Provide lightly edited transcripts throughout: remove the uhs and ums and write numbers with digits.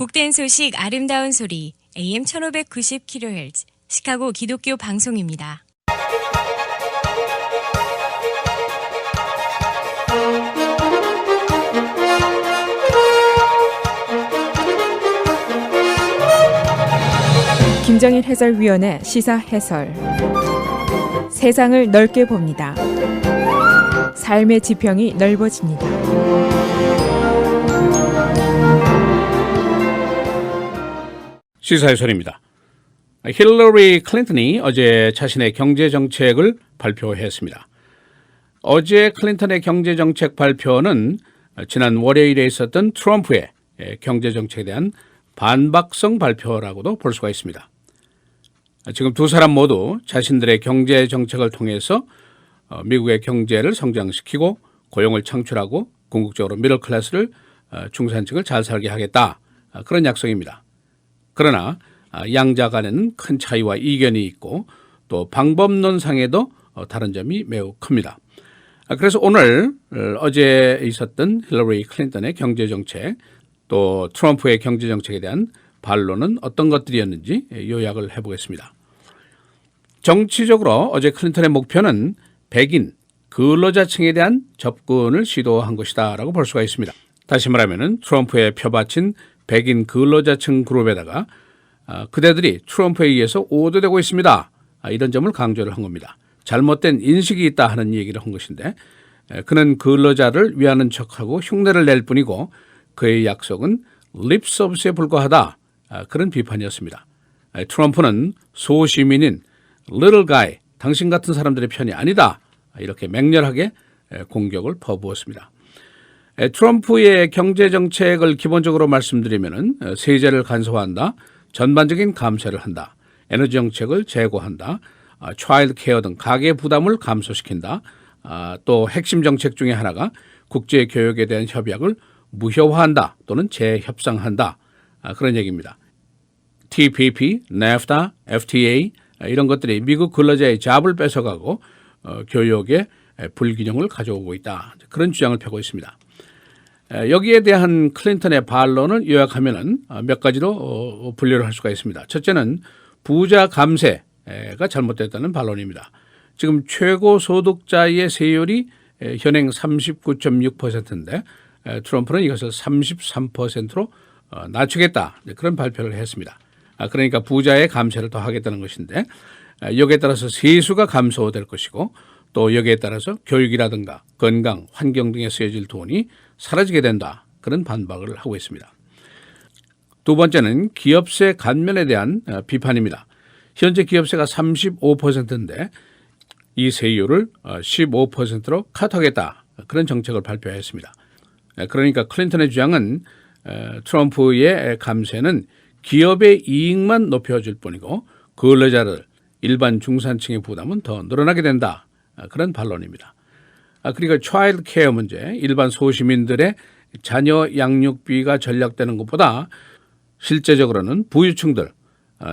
복된 소식 아름다운 소리 AM 1590kHz 시카고 기독교 방송입니다. 김정일 해설위원의 시사 해설. 세상을 넓게 봅니다. 삶의 지평이 넓어집니다. 시사 해설입니다. 힐러리 클린턴이 어제 자신의 경제정책을 발표했습니다. 어제 클린턴의 경제정책 발표는 지난 월요일에 있었던 트럼프의 경제정책에 대한 반박성 발표라고도 볼 수가 있습니다. 지금 두 사람 모두 자신들의 경제정책을 통해서 미국의 경제를 성장시키고 고용을 창출하고 궁극적으로 미들클래스를 중산층을 잘 살게 하겠다, 그런 약속입니다. 그러나 양자 간에는 큰 차이와 이견이 있고 또 방법론상에도 다른 점이 매우 큽니다. 그래서 오늘 어제 있었던 힐러리 클린턴의 경제정책 또 트럼프의 경제정책에 대한 반론은 어떤 것들이었는지 요약을 해보겠습니다. 정치적으로 어제 클린턴의 목표는 백인, 근로자층에 대한 접근을 시도한 것이다 라고 볼 수가 있습니다. 다시 말하면 트럼프의 펴바친 백인 근로자층 그룹에다가 그대들이 트럼프에 의해서 오도되고 있습니다, 이런 점을 강조를 한 겁니다. 잘못된 인식이 있다 하는 얘기를 한 것인데, 그는 근로자를 위하는 척하고 흉내를 낼 뿐이고 그의 약속은 립 서비스에 불과하다, 그런 비판이었습니다. 트럼프는 소시민인 little guy, 당신 같은 사람들의 편이 아니다, 이렇게 맹렬하게 공격을 퍼부었습니다. 트럼프의 경제정책을 기본적으로 말씀드리면 세제를 간소화한다, 전반적인 감세를 한다, 에너지 정책을 제고한다, 차일드 케어 등 가계 부담을 감소시킨다, 또 핵심 정책 중에 하나가 국제교역에 대한 협약을 무효화한다 또는 재협상한다, 그런 얘기입니다. TPP, NAFTA, FTA 이런 것들이 미국 근로자의 잡을 뺏어가고 교역의 불균형을 가져오고 있다, 그런 주장을 펴고 있습니다. 여기에 대한 클린턴의 반론을 요약하면 몇 가지로 분류를 할 수가 있습니다. 첫째는 부자 감세가 잘못됐다는 반론입니다. 지금 최고 소득자의 세율이 현행 39.6%인데 트럼프는 이것을 33%로 낮추겠다, 그런 발표를 했습니다. 그러니까 부자의 감세를 더 하겠다는 것인데, 여기에 따라서 세수가 감소될 것이고 또 여기에 따라서 교육이라든가 건강, 환경 등에 쓰여질 돈이 사라지게 된다, 그런 반박을 하고 있습니다. 두 번째는 기업세 감면에 대한 비판입니다. 현재 기업세가 35%인데 이 세율을 15%로 컷하겠다, 그런 정책을 발표했습니다. 그러니까 클린턴의 주장은 트럼프의 감세는 기업의 이익만 높여줄 뿐이고 근로자들, 일반 중산층의 부담은 더 늘어나게 된다, 그런 반론입니다. 그리고 차일드 케어 문제, 일반 소시민들의 자녀 양육비가 전락되는 것보다 실제적으로는 부유층들,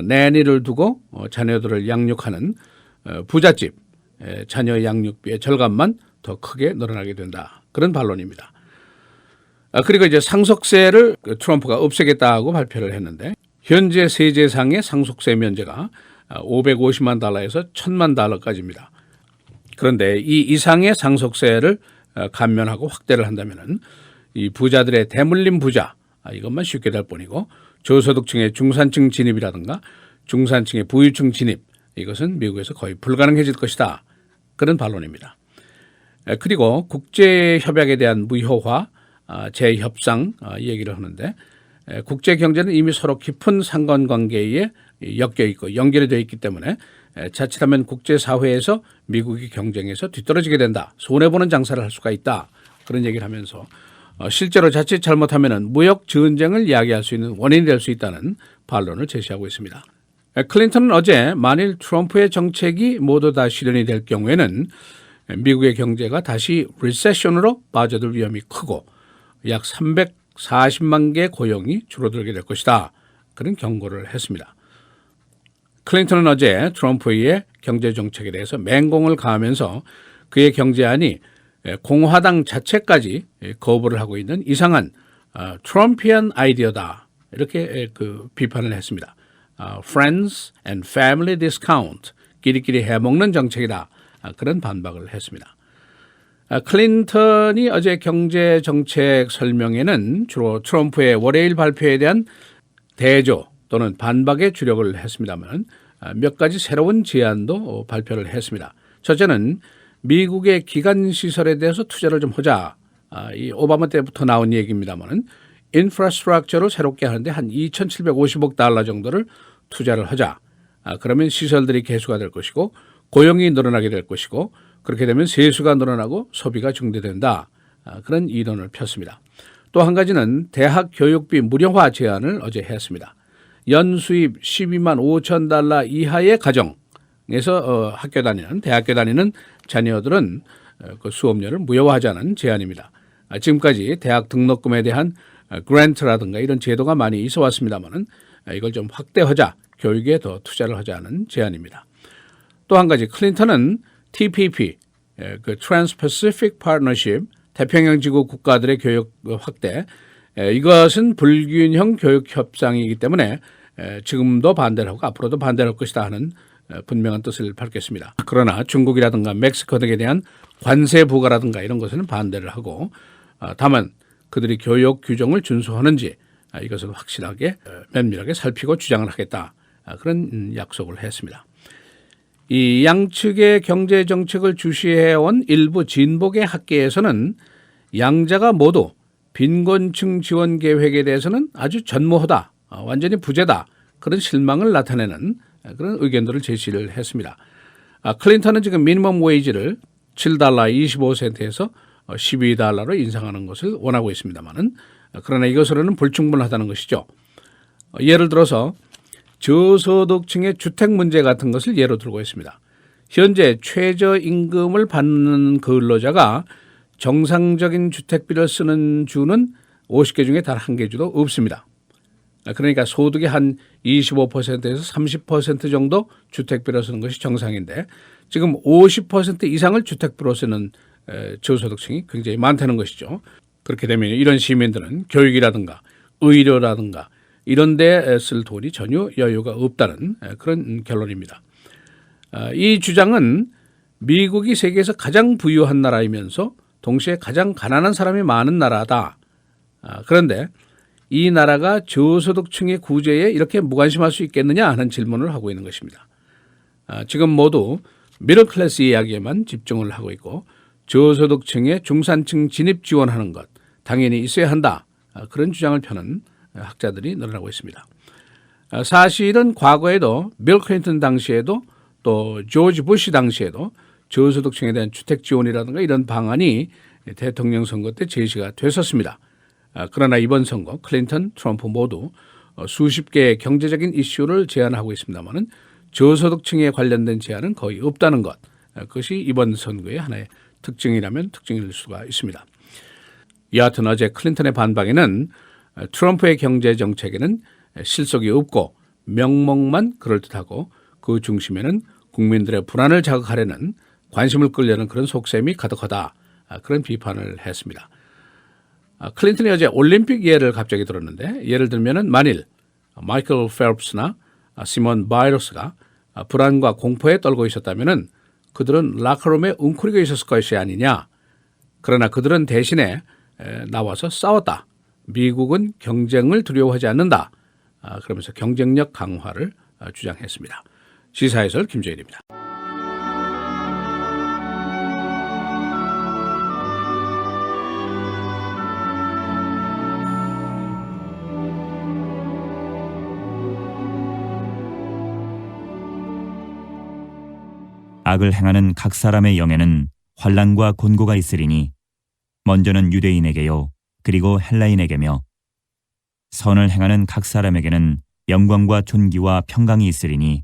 내니를 두고 자녀들을 양육하는 부잣집 자녀 양육비의 절감만 더 크게 늘어나게 된다, 그런 반론입니다. 그리고 이제 상속세를 트럼프가 없애겠다고 발표를 했는데, 현재 세제상의 상속세 면제가 550만 달러에서 1000만 달러까지입니다. 그런데 이 이상의 상속세를 감면하고 확대를 한다면 이 부자들의 대물림 부자, 이것만 쉽게 될 뿐이고 저소득층의 중산층 진입이라든가 중산층의 부유층 진입, 이것은 미국에서 거의 불가능해질 것이다, 그런 반론입니다. 그리고 국제협약에 대한 무효화, 재협상 얘기를 하는데, 국제경제는 이미 서로 깊은 상관관계에 엮여 있고 연결이 되어 있기 때문에 자칫하면 국제사회에서 미국이 경쟁에서 뒤떨어지게 된다, 손해보는 장사를 할 수가 있다, 그런 얘기를 하면서 실제로 자칫 잘못하면 무역 전쟁을 이야기할 수 있는 원인이 될 수 있다는 반론을 제시하고 있습니다. 클린턴은 어제 만일 트럼프의 정책이 모두 다 실현이 될 경우에는 미국의 경제가 다시 리세션으로 빠져들 위험이 크고 약 340만 개 고용이 줄어들게 될 것이다, 그런 경고를 했습니다. 클린턴은 어제 트럼프의 경제정책에 대해서 맹공을 가하면서 그의 경제안이 공화당 자체까지 거부를 하고 있는 이상한 트럼피안 아이디어다, 이렇게 그 비판을 했습니다. Friends and Family Discount, 끼리끼리 해먹는 정책이다. 그런 반박을 했습니다. 클린턴이 어제 경제정책 설명에는 주로 트럼프의 월요일 발표에 대한 대조 또는 반박에 주력을 했습니다만 몇 가지 새로운 제안도 발표를 했습니다. 첫째는 미국의 기간시설에 대해서 투자를 좀 하자. 이 오바마 때부터 나온 얘기입니다만 인프라스트럭처로 새롭게 하는데 한 2,750억 달러 정도를 투자를 하자. 그러면 시설들이 개수가 될 것이고 고용이 늘어나게 될 것이고 그렇게 되면 세수가 늘어나고 소비가 증대된다. 그런 이론을 폈습니다. 또 한 가지는 대학 교육비 무료화 제안을 어제 했습니다. 연수입 12만 5천 달러 이하의 가정에서 대학교 다니는 자녀들은 그 수업료를 무료화하자는 제안입니다. 지금까지 대학 등록금에 대한 그랜트라든가 이런 제도가 많이 있어 왔습니다만은 이걸 좀 확대하자, 교육에 더 투자를 하자는 제안입니다. 또 한 가지 클린턴은 TPP, 그 Trans-Pacific Partnership, 태평양 지구 국가들의 교육 확대, 이것은 불균형 교육 협상이기 때문에 지금도 반대를 하고 앞으로도 반대를 할 것이다 하는 분명한 뜻을 밝혔습니다. 그러나 중국이라든가 멕시코 등에 대한 관세 부과라든가 이런 것은 반대를 하고 다만 그들이 교육 규정을 준수하는지 이것을 확실하게 면밀하게 살피고 주장을 하겠다. 그런 약속을 했습니다. 이 양측의 경제 정책을 주시해온 일부 진보계 학계에서는 양자가 모두 빈곤층 지원 계획에 대해서는 아주 전무하다, 완전히 부재다, 그런 실망을 나타내는 그런 의견들을 제시를 했습니다. 클린턴은 지금 미니멈 웨이지를 7달러 25센트에서 12달러로 인상하는 것을 원하고 있습니다만은 그러나 이것으로는 불충분하다는 것이죠. 예를 들어서 저소득층의 주택 문제 같은 것을 예로 들고 있습니다. 현재 최저임금을 받는 근로자가 정상적인 주택비를 쓰는 주는 50개 중에 단 한 개 주도 없습니다. 그러니까 소득의 한 25%에서 30% 정도 주택비로 쓰는 것이 정상인데 지금 50% 이상을 주택비로 쓰는 저소득층이 굉장히 많다는 것이죠. 그렇게 되면 이런 시민들은 교육이라든가 의료라든가 이런 데 쓸 돈이 전혀 여유가 없다는 그런 결론입니다. 이 주장은 미국이 세계에서 가장 부유한 나라이면서 동시에 가장 가난한 사람이 많은 나라다. 그런데 이 나라가 저소득층의 구제에 이렇게 무관심할 수 있겠느냐 하는 질문을 하고 있는 것입니다. 지금 모두 미들클래스 이야기에만 집중을 하고 있고 저소득층의 중산층 진입 지원하는 것 당연히 있어야 한다. 그런 주장을 펴는 학자들이 늘어나고 있습니다. 사실은 과거에도 빌 클린턴 당시에도 또 조지 부시 당시에도 저소득층에 대한 주택 지원이라든가 이런 방안이 대통령 선거 때 제시가 됐었습니다. 그러나 이번 선거 클린턴, 트럼프 모두 수십 개의 경제적인 이슈를 제안하고 있습니다만은 저소득층에 관련된 제안은 거의 없다는 것. 그것이 이번 선거의 하나의 특징이라면 특징일 수가 있습니다. 여하튼 어제 클린턴의 반박에는 트럼프의 경제 정책에는 실속이 없고 명목만 그럴듯하고 그 중심에는 국민들의 불안을 자극하려는 관심을 끌려는 그런 속셈이 가득하다. 그런 비판을 했습니다. 클린턴이 어제 올림픽 예를 갑자기 들었는데 예를 들면은 만일 마이클 펠프스나 시몬 바이러스가 불안과 공포에 떨고 있었다면은 그들은 라커룸에 웅크리고 있었을 것이 아니냐. 그러나 그들은 대신에 나와서 싸웠다. 미국은 경쟁을 두려워하지 않는다. 그러면서 경쟁력 강화를 주장했습니다. 시사해설 김재일입니다. 악을 행하는 각 사람의 영에는 환난과 곤고가 있으리니 먼저는 유대인에게요 그리고 헬라인에게며 선을 행하는 각 사람에게는 영광과 존귀와 평강이 있으리니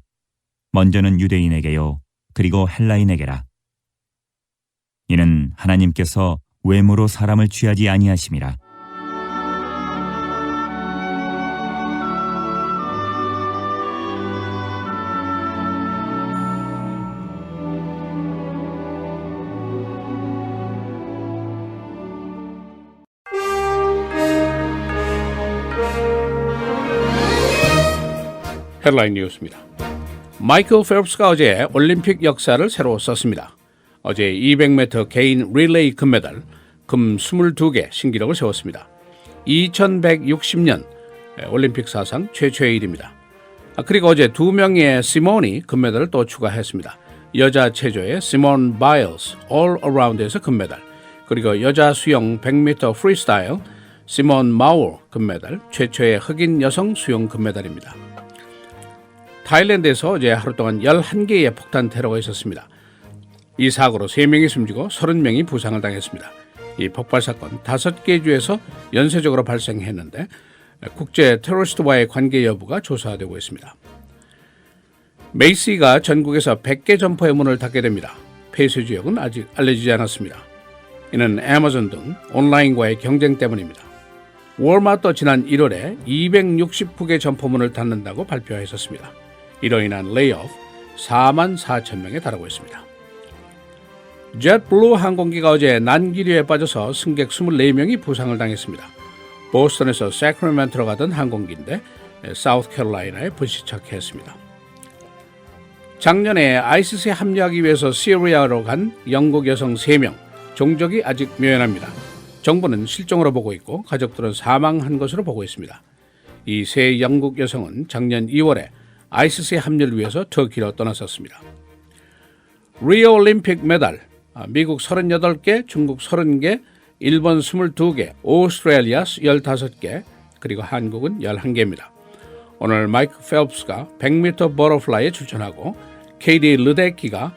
먼저는 유대인에게요 그리고 헬라인에게라. 이는 하나님께서 외모로 사람을 취하지 아니하심이라. 헤드라인 뉴스입니다. 마이클 펠프스가 어제 올림픽 역사를 새로 썼습니다. 어제 200m 개인 릴레이 금메달, 금 22개 신기록을 세웠습니다. 2160년 올림픽 사상 최초의 일입니다. 그리고 어제 2명의 시몬이 금메달을 또 추가했습니다. 여자 체조의 시몬 바일스 올 어라운드에서 금메달, 그리고 여자 수영 100m 프리스타일 시몬 마워 금메달, 최초의 흑인 여성 수영 금메달입니다. 타일랜드에서 어제 하루 동안 11개의 폭탄 테러가 있었습니다. 이 사고로 3명이 숨지고 30명이 부상을 당했습니다. 이 폭발 사건 5개 주에서 연쇄적으로 발생했는데 국제 테러리스트와의 관계 여부가 조사되고 있습니다. 메이시가 전국에서 100개 점포의 문을 닫게 됩니다. 폐쇄 지역은 아직 알려지지 않았습니다. 이는 애마존 등 온라인과의 경쟁 때문입니다. 월마트도 지난 1월에 269개 점포문을 닫는다고 발표했었습니다. 이로 인한 레이오프 4만 4천 명에 달하고 있습니다. 젯블루 항공기가 어제 난기류에 빠져서 승객 24명이 부상을 당했습니다. 보스턴에서 세크라멘토로 가던 항공기인데 사우스캐롤라이나에 불시착했습니다. 작년에 아이시스에 합류하기 위해서 시리아로 간 영국 여성 3명, 종족이 아직 묘연합니다. 정부는 실종으로 보고 있고 가족들은 사망한 것으로 보고 있습니다. 이 세 영국 여성은 작년 2월에 아이시스에 합류를 위해서 터키로 떠났었습니다. 리오 올림픽 메달, 미국 38개, 중국 30개, 일본 22개, 오스트레일리아 15개, 그리고 한국은 11개입니다. 오늘 마이크 펠프스가 100m 버터플라이에 출전하고 KD 르데키가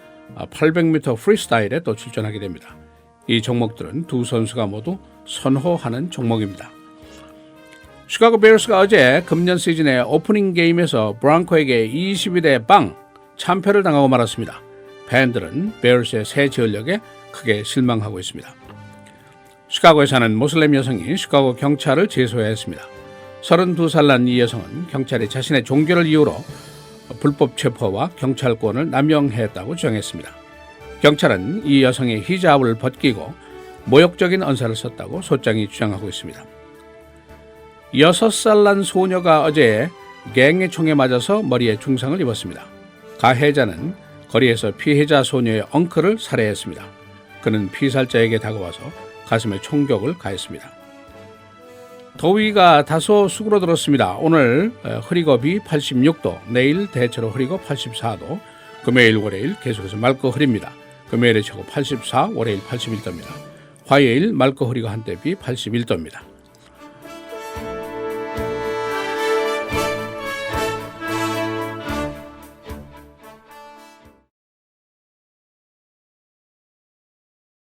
800m 프리스타일에 또 출전하게 됩니다. 이 종목들은 두 선수가 모두 선호하는 종목입니다. 시카고 베어스가 어제 금년 시즌의 오프닝 게임에서 브랑코에게 22대 0 참패를 당하고 말았습니다. 팬들은 베어스의 새 전력에 크게 실망하고 있습니다. 시카고에 사는 모슬렘 여성이 시카고 경찰을 제소했습니다. 32살 난 이 여성은 경찰이 자신의 종교를 이유로 불법 체포와 경찰권을 남용했다고 주장했습니다. 경찰은 이 여성의 히잡을 벗기고 모욕적인 언사를 썼다고 소장이 주장하고 있습니다. 6살 난 소녀가 어제 갱의 총에 맞아서 머리에 중상을 입었습니다. 가해자는 거리에서 피해자 소녀의 엉클을 살해했습니다. 그는 피살자에게 다가와서 가슴에 총격을 가했습니다. 더위가 다소 수그러들었습니다. 오늘 흐리고 비 86도, 내일 대체로 흐리고 84도, 금요일, 월요일 계속해서 맑고 흐립니다. 금요일에 최고 84, 월요일 81도입니다. 화요일 맑고 흐리고 한때 비 81도입니다.